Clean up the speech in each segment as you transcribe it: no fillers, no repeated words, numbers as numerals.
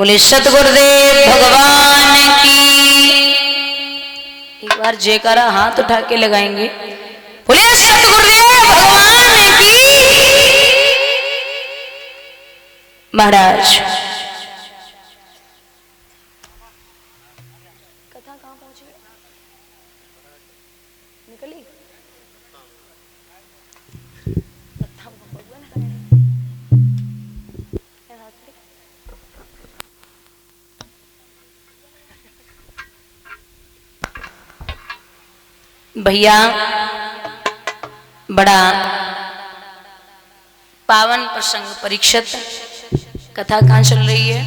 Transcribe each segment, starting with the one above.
बोले सतगुरुदेव भगवान की। एक बार जयकारा हाथ उठा के लगाएंगे। बोले सतगुरुदेव भगवान की। महाराज कथा कहाँ पहुंची? निकली भैया, बड़ा पावन प्रसंग परीक्षित। कथा कहाँ चल रही है?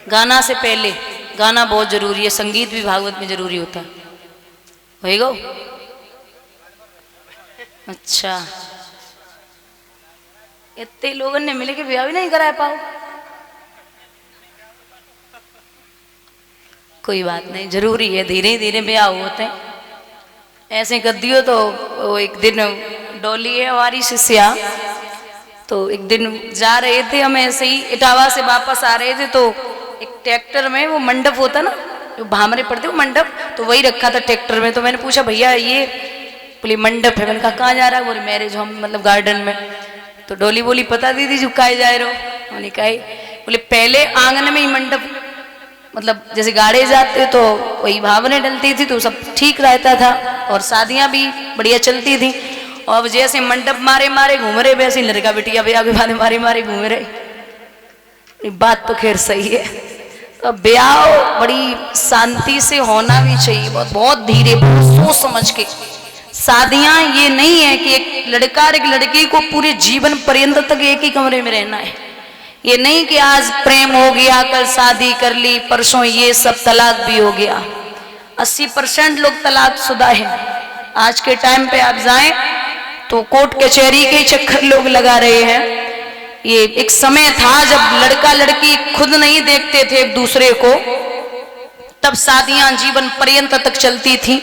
गाना से पहले, गाना बहुत जरूरी है, संगीत भी भागवत में जरूरी होता है। होएगा? अच्छा, इतने लोगों ने मिले के ब्याह भी नहीं करा पाओ। कोई बात नहीं, जरूरी है, धीरे धीरे ब्याह होते हैं। ऐसे कर दियो तो वो एक दिन डोली है हमारी शिष्या, तो एक दिन जा रहे थे हम ऐसे ही इटावा से वापस आ रहे थे, तो एक ट्रैक्टर में वो मंडप होता ना जो भामरे पड़ते, वो मंडप तो वही रखा था ट्रैक्टर में। तो मैंने पूछा भैया ये बोले मंडप है। मैंने कहा कहाँ जा रहा है? बोले मैरिज होम मतलब गार्डन में। तो डोली बोली पता दीदी झुकाए जा रहे हो? मैंने कहा बोले पहले आंगन में ही मंडप, मतलब जैसे गाड़े जाते तो वही भावने डलती थी तो सब ठीक रहता था और शादियां भी बढ़िया चलती थी। और अब जैसे मंडप मारे मारे घूम रहे वैसे लड़का बिटिया ब्याह के बाद मारे मारे घूम रहे। बात तो खैर सही है। तो ब्याह बड़ी शांति से होना भी चाहिए, बहुत बहुत धीरे, बहुत सोच समझ के। शादियां ये नहीं है कि एक लड़का और एक लड़की को पूरे जीवन पर्यंत तक एक ही कमरे में रहना है। ये नहीं कि आज प्रेम हो गया, कल शादी कर ली, परसों ये सब तलाक भी हो गया। 80% लोग तलाक शुदा हैं। आज के टाइम पे आप जाएं तो कोर्ट कचहरी के चक्कर लोग लगा रहे हैं। ये एक समय था जब लड़का लड़की खुद नहीं देखते थे एक दूसरे को, तब शादियां जीवन पर्यंत तक चलती थी।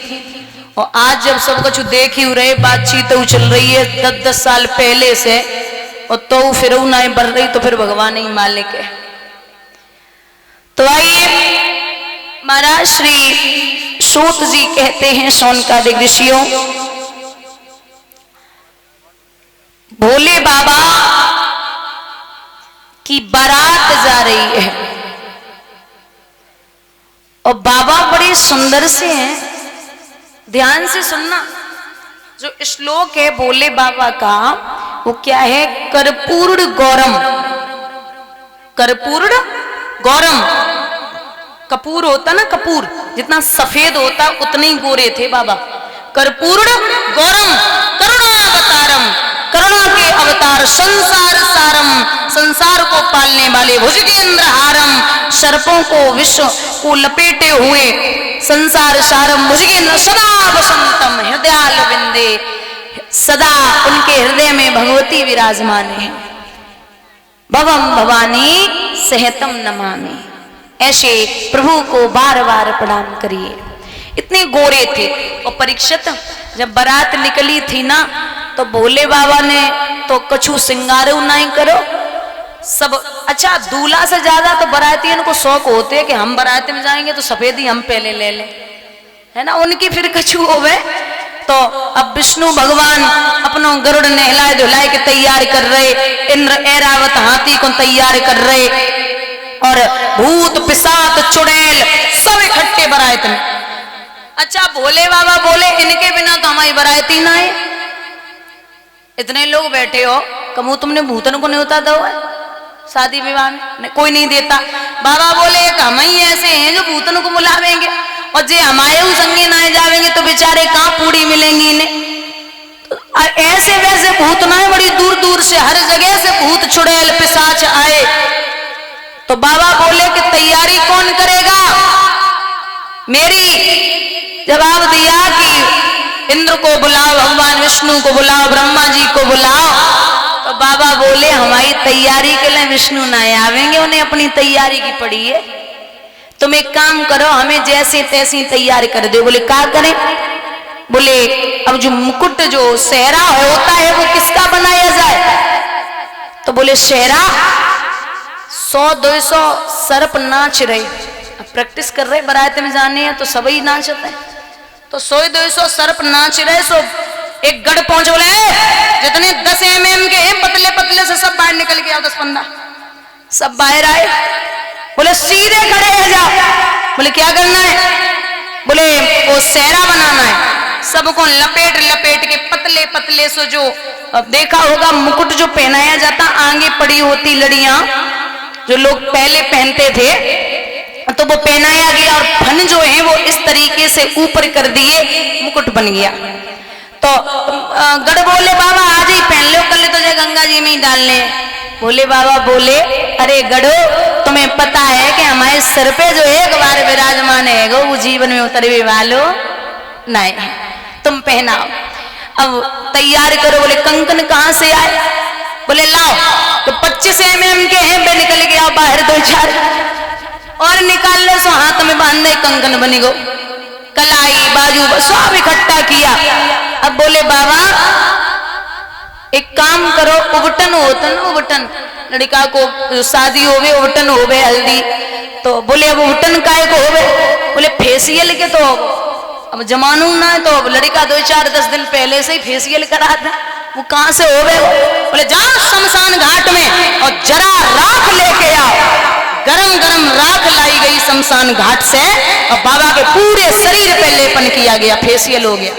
और आज जब सब कुछ देख ही रहे, बातचीत तो चल रही है 10-10 साल पहले से, और तो फिर ना बढ़ रही तो फिर भगवान ही मालिक है। तो आइए महाराज श्री सूत जी कहते हैं शौनकादिक ऋषियों, भोले बाबा की बारात जा रही है और बाबा बड़े सुंदर से हैं। ध्यान से सुनना, जो श्लोक है भोले बाबा का वो क्या है? कर्पूर्ण गौरम। कर्पूर्ण गौरम, कपूर होता ना, कपूर जितना सफेद होता उतने ही गोरे थे बाबा। कर्पूर्ण गौरम करुणावतारम, करुणा के अवतार, संसार सारम, संसार को पालने वाले, भुजगेंद्र हारम, सर्पों को विश्व को लपेटे हुए, संसार सारम भुजगेंद्र, सदा वसंतम हृदयाल विंदे, सदा उनके हृदय में भगवती विराजमान है। भवम भवानी सहतम नमामि, ऐसे प्रभु को बार बार प्रणाम करिए। इतने गोरे थे। और परीक्षित जब बारात निकली थी ना, तो भोले बाबा ने तो कछु सिंगारो नहीं करो सब। अच्छा, दूल्हा से ज्यादा तो बारातियों को शौक होते हैं कि हम बारात में जाएंगे तो सफेद ही हम पहले ले लें, है ना। उनकी फिर कछु होवे। तो अब विष्णु भगवान अपनों गरुड़ नहलाए धुलाए के तैयार कर रहे, इंद्र ऐरावत हाथी को तैयार कर रहे, और भूत पिशाच चुड़ैल सब इकट्ठे बारात में। अच्छा, भोले बाबा बोले इनके बिना तो हमारी बारात ही ना है। इतने लोग बैठे हो, कमू तुमने भूतन को न्योता दो है शादी विवाह में? कोई नहीं देता। बाबा बोले हम ही ऐसे हैं जो भूतन को बुलावेंगे, और जे हमारे संगे ना जावेंगे तो बेचारे कहाँ पूड़ी मिलेंगी इन्हें। तो ऐसे वैसे भूत ना है, बड़ी दूर दूर से हर जगह से भूत चुड़ैल पिशाच आए। तो बाबा बोले कि तैयारी कौन करेगा? मेरी जवाब दिया कि इंद्र को बुलाओ, भगवान विष्णु को बुलाओ, ब्रह्मा जी को बुलाओ। तो बाबा बोले हमारी तैयारी के लिए विष्णु ना आवेंगे, उन्हें अपनी तैयारी की पड़ी है। तुम एक काम करो, हमें जैसे तैसे तैयार कर दो। बोले क्या करें? बोले अब जो मुकुट जो सेहरा होता है वो किसका बनाया जाए? तो बोले सेहरा 100-200 सर्प नाच रहे, अब प्रैक्टिस कर रहे, बारात में जाने हैं तो सभी नाचते हैं, तो 100-200 सर्प नाच रहे। सो एक गढ़ पहुंच, बोले जितने 10 mm के हैं पतले पतले से सब बाहर निकल के आओ, 10-15 सब बाहर आए। बोले सीधे खड़े हैं जाओ। बोले क्या करना है? बोले वो सेहरा बनाना है। सबको लपेट लपेट के पतले पतले से, जो अब देखा होगा मुकुट जो पहनाया जाता आगे पड़ी होती लड़ियां जो लोग पहले पहनते थे, तो वो पहनाया गया और फन जो है वो इस तरीके से ऊपर कर दिए, मुकुट बन गया। तो गढ़ बोले बाबा आज ही पहन लो, कल तो जय गंगा जी में ही डालने। बोले बाबा बोले अरे गढ़ो तुम्हें पता है कि हमारे सर पे जो एक बार विराजमान है वो जीवन में उतरने वालो नहीं, तुम पहनाओ, अब तैयार करो। बोले कंकन कहाँ से आए? बोले लाओ, तो 25 mm के हैं, बे निकल के आओ बाहर 2-4 और निकाल ले। सो हाथ में बांधे कंकन बनी गो, कलाई बाजू सब इकट्ठा किया। अब बोले बाबा एक काम करो, उबटन होता ना, उबटन लड़का को शादी होवे उबटन होवे हल्दी, तो बोले अब उबटन काय को होवे? बोले फेसियल के, तो अब जमानू ना है तो लड़का 2-4-10 दिन पहले से ही फेसियल करा था, वो कहाँ से होवे? बोले जाओ शमशान घाट में और जरा राख लेके आओ। गरम गरम राख लाई गई शमशान घाट से और बाबा के पूरे शरीर पे लेपन किया गया, फेसियल हो गया।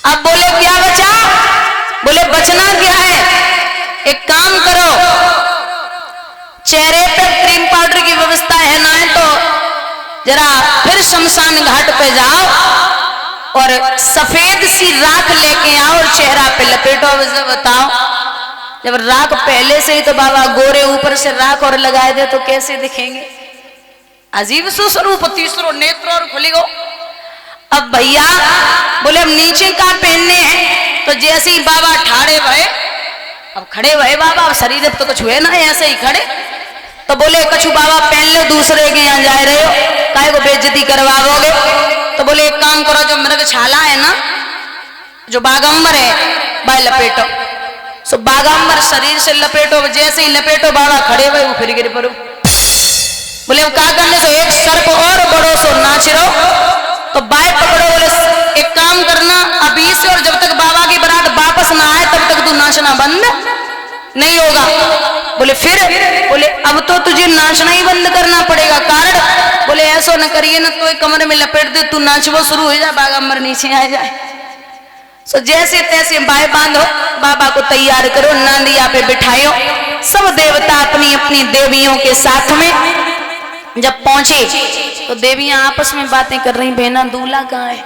अब बोले क्या बचा? बोले बचना क्या है? एक काम करो, चेहरे पे क्रीम पाउडर की व्यवस्था है ना, है तो जरा फिर शमशान घाट पे जाओ और सफेद सी राख लेके आओ और चेहरा पे लपेटो। बताओ जब राख पहले से ही तो बाबा गोरे, ऊपर से राख और लगाए दे तो कैसे दिखेंगे? अजीब सो स्वरूप, तीसरो नेत्र और खुली गो। अब भैया बोले अब नीचे का पहनने हैं, तो जैसे ही बाबा ठाड़े भये, अब खड़े भये बाबा, अब शरीर अब तो कुछ हुए ना, ऐसे ही खड़े। तो बोले कछु बाबा पहन लो, दूसरे के यहाँ जा रहे हो, काहे को बेइज्जती करवाओगे? तो बोले एक काम करो, जो मृग छाला है ना, जो बागंबर है वह लपेटो। सो बागंबर शरीर से लपेटो, जैसे ही लपेटो बाबा खड़े हुए वो फिर गिर पड़ो। बोले क्या करने? तो एक सर्प और बड़ो सो नाच रहो, तो बाय पकड़ो। बोले एक काम करना अभी से, और जब तक बाबा की बारात वापस ना आए तब तक तू नाचना बंद नहीं होगा। बोले फिर? बोले अब तो तुझे नाचना ही बंद करना पड़ेगा। कारण? बोले ऐसा न करिए ना, तो एक कमरे में लपेट दे, तू नाचवो शुरू हो जाए, बागंबर नीचे आ जाए। सो जैसे तैसे बाय बांधो, बाबा को तैयार करो, नांदिया पे बिठायो। सब देवता अपनी अपनी देवियों के साथ में जब पहुंचे तो देवियां आपस में बातें कर रही, बहना दूल्हा कहाँ है?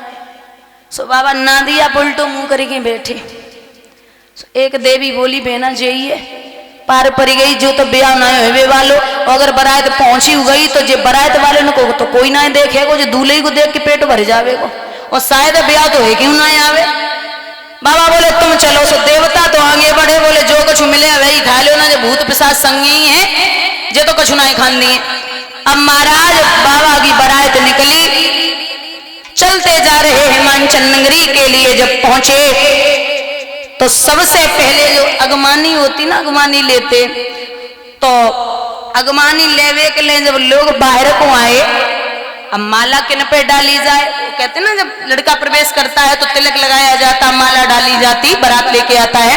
सो बाबा नांदिया उल्टो मुंह करके बैठे। एक देवी बोली बहना जाइए, पार पड़ गई जो तो ब्याह ना हुए वालों, अगर बारात पहुंची गई तो जे बारात वाले को तो कोई ना देखेगो, जो दूल्हे को देख के पेट भर जावेगो, और शायद ब्याह तो है क्यों ना आवे। बाबा बोले तुम चलो। सो देवता तो आगे बढ़े, बोले जो कुछ मिले वही खा लो ना, जो भूत पिशाच संगी है जे तो कुछ ना खान दिए। अब महाराज बाबा की बारात निकली, चलते जा रहे हिमांचल नगरी के लिए जब पहुंचे तो सबसे पहले जो अगमानी होती ना, अगमानी लेते, तो अगमानी लेवे के लिए जब लोग बाहर को आए, अब माला किन पे डाली जाए? कहते ना जब लड़का प्रवेश करता है तो तिलक लगाया जाता, माला डाली जाती, बारात लेके आता है।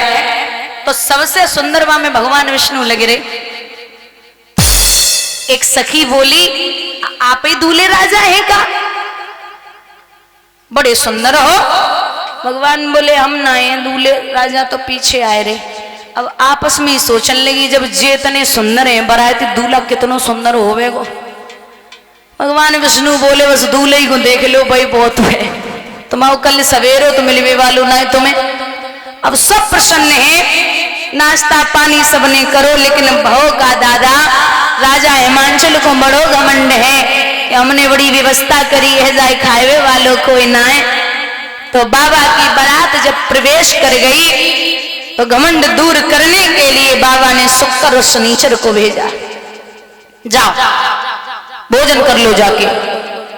तो सबसे सुंदर वहां में भगवान विष्णु लगे रहे। एक सखी बोली आप ही दूल्हे राजा है का? बड़े सुंदर हो। भगवान बोले हम ना है दूल्हे राजा, तो पीछे आए रे। अब आपस में सोचने लगी जब जे इतने सुंदर है, बाराती दूल्हा कितनो सुंदर होवेगो। भगवान विष्णु बोले बस दूल्हे को देख लो भाई, बहुत है, तुम आओ कल सवेरे तो मिलवे वालो ना है तुम्हें। अब सब प्रसन्न है, नाश्ता पानी सबने करो, लेकिन भव का दादा राजा हिमांचल को बड़ो घमंड है कि हमने बड़ी व्यवस्था करी है, जाए खाए वालों कोई ना है। तो बाबा की बारात जब प्रवेश कर गई तो घमंड दूर करने के लिए बाबा ने शुक्र और शनिचर को भेजा, जाओ भोजन कर लो जाके।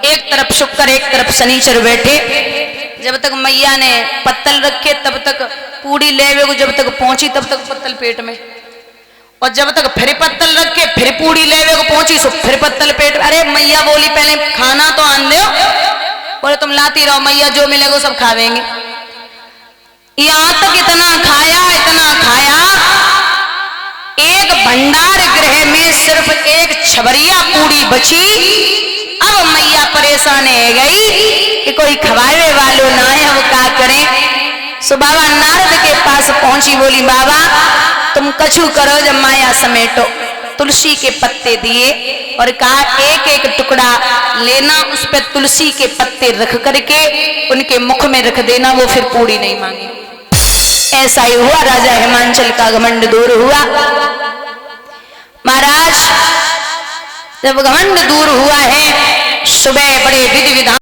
एक तरफ शुक्र एक तरफ शनिचर बैठे। जब तक मैया ने पत्तल रखे तब तक पूड़ी लेवे को, जब तक पहुंची तब तक पत्तल पेट में, और जब तक फिर पत्तल रखे फिर पूड़ी लेवे को पहुंची सो फिर पत्तल पेट। अरे मैया बोली पहले खाना तो आन दो, बोले तुम लाती रहो, मैया जो मिलेगा सब खावेंगे। यहां तक इतना खाया, एक भंडार गृह में सिर्फ एक छबरिया पूड़ी बची। अब मैया परेशान है गई कि कोई खवावे वालों ना है, वो क्या करें। सो बाबा नारद के पास पहुंची, बोली बाबा तुम कछु करो, जब माया समेटो। तुलसी के पत्ते दिए और कहा एक एक टुकड़ा लेना, उस पर तुलसी के पत्ते रख करके उनके मुख में रख देना, वो फिर पूड़ी नहीं मांगे। ऐसा ही हुआ, राजा हिमांचल का घमंड दूर हुआ। महाराज जब घमंड दूर हुआ है, सुबह बड़े विधि विधान